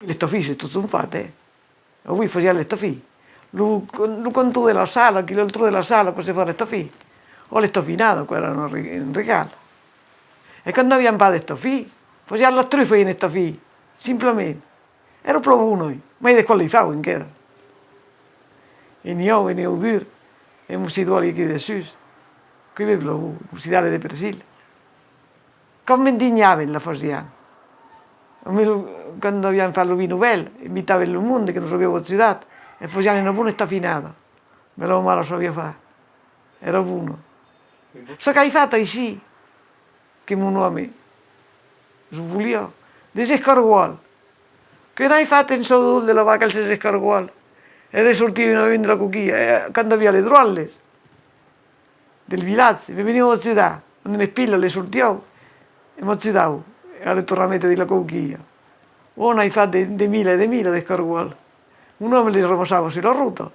Le stofie se tutto un fate. Lui faceva le stofie. Lui conto della sala, chi l'altro della sala poteva fare le stofie. O le stofinato, quello era un regalo. E quando abbiamo fatto le stofie, facevamo la truffa in stofie, semplicemente. Era proprio noi, ma di quello li favo in chiesa. E io, e io duro, e mi si duole qui da su. Qui mi piove, mi si dà di Brasile. Come indignava la facevamo. Quando abbiamo fatto le novelle, invitava il mondo che non sapeva città e facevamo una buona staffinata. Me lo male sapeva fare. Era buono. So che hai fatto sì, che un uomo voleva, di scarguolo. Che non hai fatto in solo della vacca il scarguolo. E risortivano a vendere la cucchia. E quando aveva le trolle del villaggio, mi venivo a città, quando le pille le sortivo, e mi citavo, e alle tornamento della cucchia. Uno hai fatto di mille di scarguolo. Un uomo li riposava sulla ruota.